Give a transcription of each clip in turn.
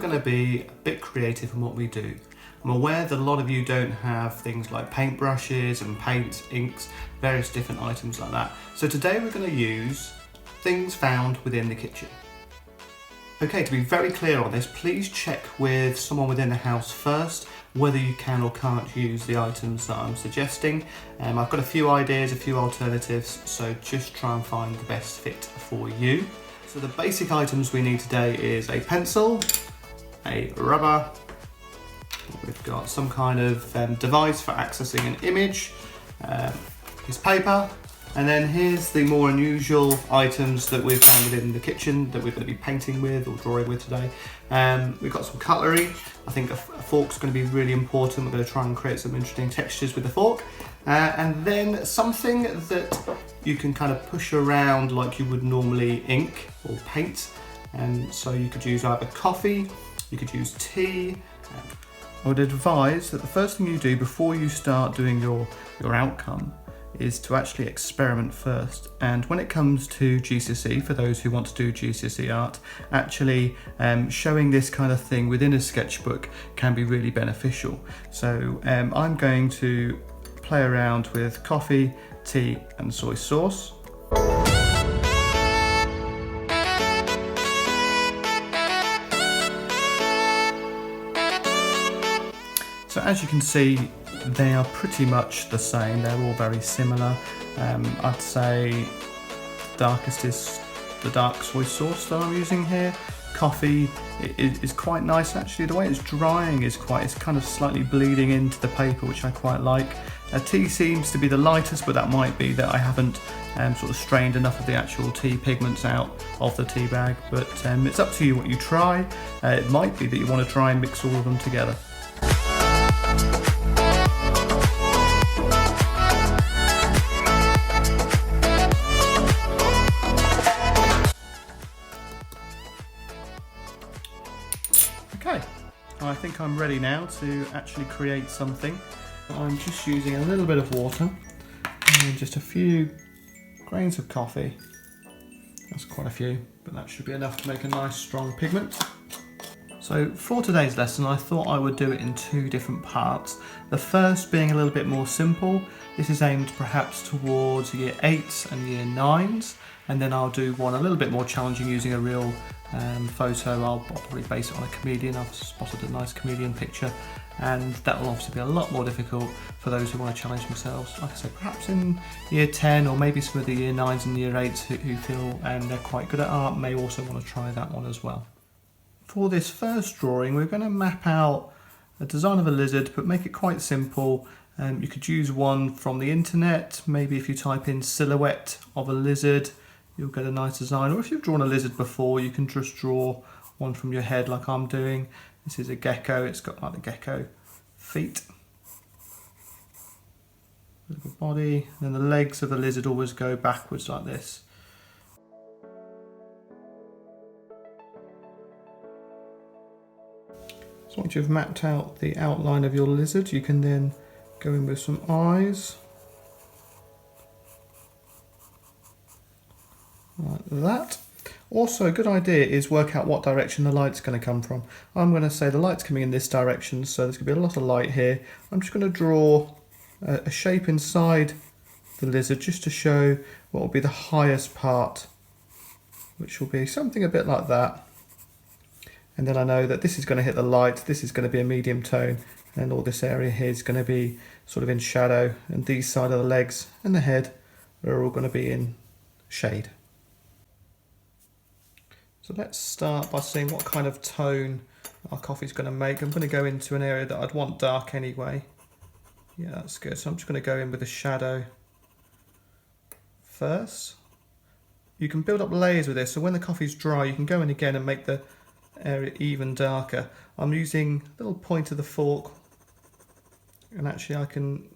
going to be a bit creative in what we do. I'm aware that a lot of you don't have things like paintbrushes and paints, inks, various different items like that. So today we're going to use things found within the kitchen. Okay, to be very clear on this, please check with someone within the house first whether you can or can't use the items that I'm suggesting. I've got a few ideas, a few alternatives, so just try and find the best fit for you. So the basic items we need today is a pencil, a rubber, we've got some kind of device for accessing an image, piece of paper, and then here's the more unusual items that we've found within the kitchen that we're going to be painting with or drawing with today. We've got some cutlery. I think a fork's going to be really important. We're going to try and create some interesting textures with the fork. And then something that you can kind of push around like you would normally ink or paint. And so you could use either coffee, you could use tea. I would advise that the first thing you do before you start doing your outcome is to actually experiment first. And when it comes to GCSE, for those who want to do GCSE art, actually showing this kind of thing within a sketchbook can be really beneficial. So I'm going to play around with coffee, tea and soy sauce. So as you can see, they are pretty much the same. They're all very similar. I'd say darkest is the dark soy sauce that I'm using here. Coffee is quite nice actually. The way it's drying is it's kind of slightly bleeding into the paper, which I quite like. Tea seems to be the lightest, but that might be that I haven't sort of strained enough of the actual tea pigments out of the tea bag. But it's up to you what you try. It might be that you want to try and mix all of them together. Okay, I think I'm ready now to actually create something. I'm just using a little bit of water and just a few grains of coffee. That's quite a few, but that should be enough to make a nice strong pigment. So for today's lesson, I thought I would do it in two different parts. The first being a little bit more simple. This is aimed perhaps towards year 8s and year 9s. And then I'll do one a little bit more challenging using a real photo. I'll probably base it on a comedian. I've spotted a nice comedian picture, and that will obviously be a lot more difficult for those who want to challenge themselves. Like I said, perhaps in year 10 or maybe some of the year 9s and year 8s who feel they're quite good at art may also want to try that one as well. For this first drawing, we're going to map out a design of a lizard, but make it quite simple. You could use one from the internet. Maybe if you type in silhouette of a lizard, you'll get a nice design. Or if you've drawn a lizard before, you can just draw one from your head like I'm doing. This is a gecko. It's got like the gecko feet, little body, and then the legs of the lizard always go backwards like this. So once you've mapped out the outline of your lizard, you can then go in with some eyes. Like that. Also, a good idea is work out what direction the light's going to come from. I'm going to say the light's coming in this direction, so there's going to be a lot of light here. I'm just going to draw a shape inside the lizard just to show what will be the highest part, which will be something a bit like that. And then I know that this is going to hit the light, this is going to be a medium tone, and all this area here is going to be sort of in shadow, and these side of the legs and the head are all going to be in shade. So let's start by seeing what kind of tone our coffee's going to make. I'm going to go into an area that I'd want dark anyway. Yeah, that's good. So I'm just going to go in with a shadow first. You can build up layers with this, so when the coffee's dry you can go in again and make the area even darker. I'm using a little point of the fork, and actually I can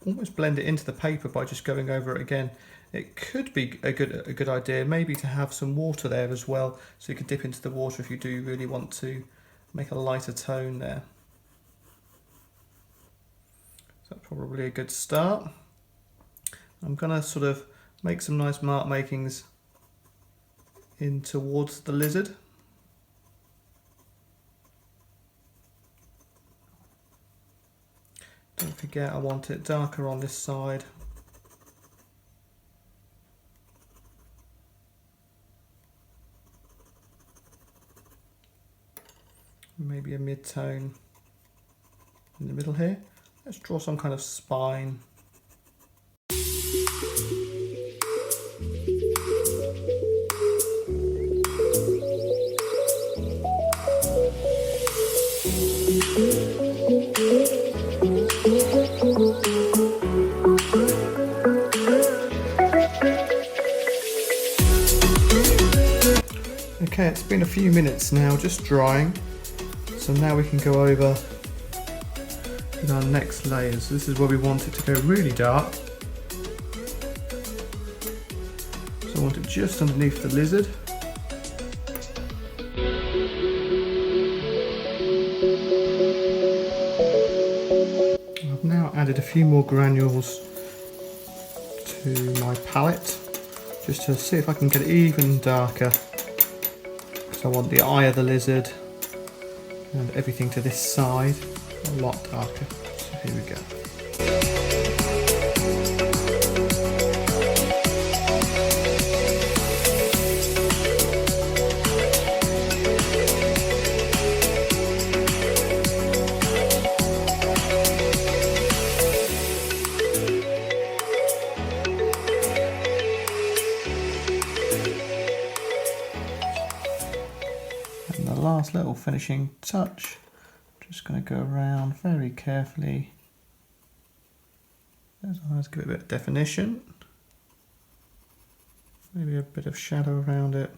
almost blend it into the paper by just going over it again. It could be a good idea maybe to have some water there as well, so you can dip into the water if you do really want to make a lighter tone there. So that's probably a good start. I'm going to sort of make some nice mark makings in towards the lizard. Don't forget, I want it darker on this side. Maybe a mid-tone in the middle here. Let's draw some kind of spine. Okay, it's been a few minutes now, just drying. So now we can go over with our next layers. This is where we want it to go really dark. So I want it just underneath the lizard. I've now added a few more granules to my palette, just to see if I can get it even darker. So I want the eye of the lizard and everything to this side a lot darker. So here we go. And the last little finishing touch, just going to go around very carefully. Those eyes, give it a bit of definition. Maybe a bit of shadow around it.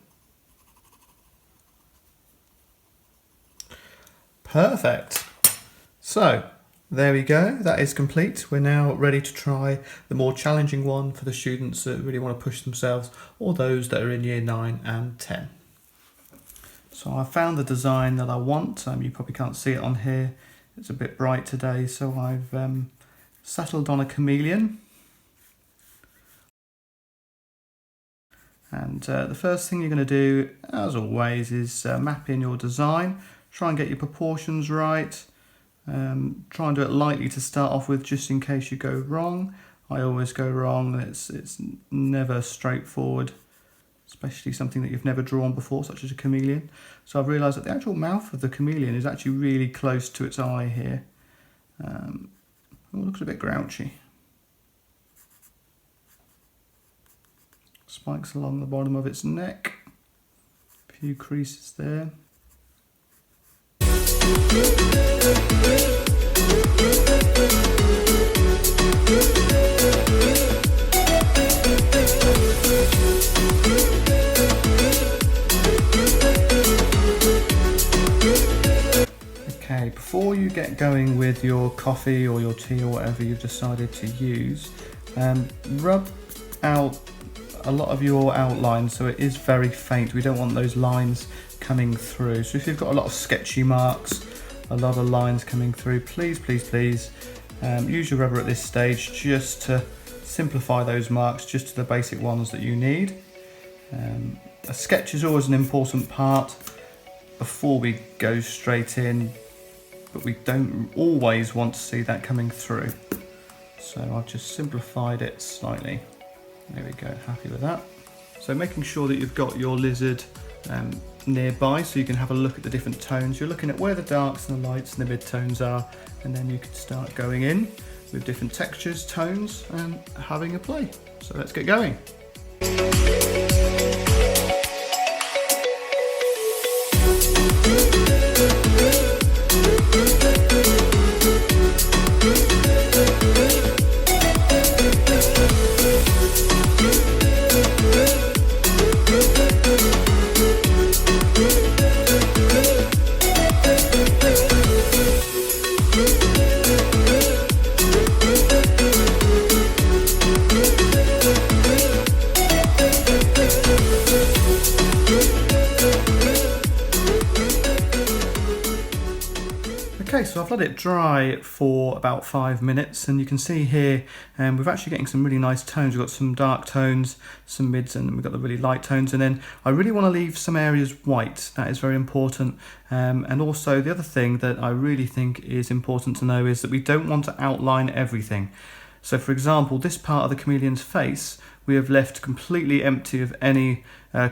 Perfect. So there we go, that is complete. We're now ready to try the more challenging one for the students that really want to push themselves, or those that are in year 9 and 10. So I found the design that I want. You probably can't see it on here. It's a bit bright today, so I've settled on a chameleon. And the first thing you're going to do, as always, is map in your design. Try and get your proportions right. Try and do it lightly to start off with, just in case you go wrong. I always go wrong, and it's never straightforward, especially something that you've never drawn before, such as a chameleon. So I've realised that the actual mouth of the chameleon is actually really close to its eye here. It looks a bit grouchy. Spikes along the bottom of its neck. A few creases there. Okay, before you get going with your coffee or your tea or whatever you've decided to use, rub out a lot of your outline so it is very faint. We don't want those lines coming through. So if you've got a lot of sketchy marks, a lot of lines coming through, please use your rubber at this stage just to simplify those marks just to the basic ones that you need. A sketch is always an important part before we go straight in, but we don't always want to see that coming through. So I've just simplified it slightly. There we go, happy with that. So making sure that you've got your lizard nearby so you can have a look at the different tones. You're looking at where the darks and the lights and the mid-tones are, and then you can start going in with different textures, tones, and having a play. So let's get going. let it dry for about 5 minutes, and you can see here we're actually getting some really nice tones. We've got some dark tones, some mids, and we've got the really light tones. And then I really want to leave some areas white. That is very important. And also the other thing that I really think is important to know is that we don't want to outline everything. So for example, this part of the chameleon's face we have left completely empty of any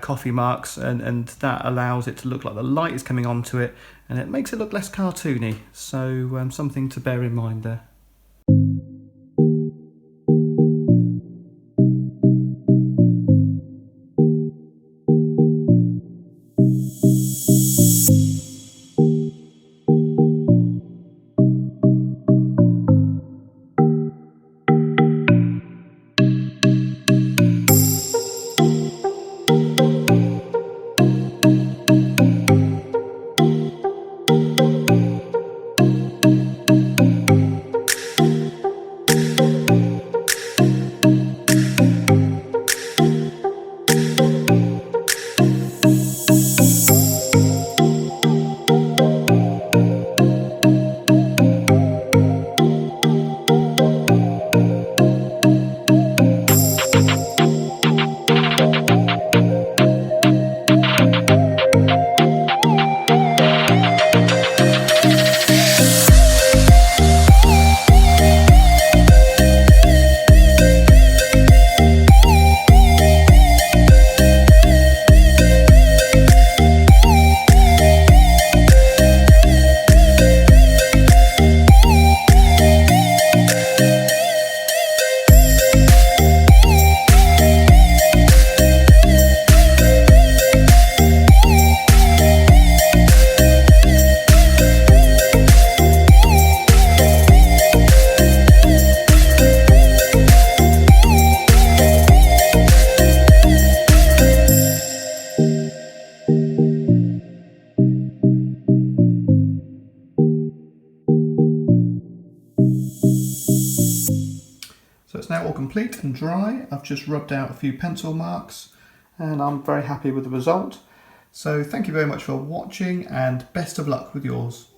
coffee marks, and that allows it to look like the light is coming onto it, and it makes it look less cartoony. So something to bear in mind there. So it's now all complete and dry. I've just rubbed out a few pencil marks and I'm very happy with the result. So thank you very much for watching and best of luck with yours.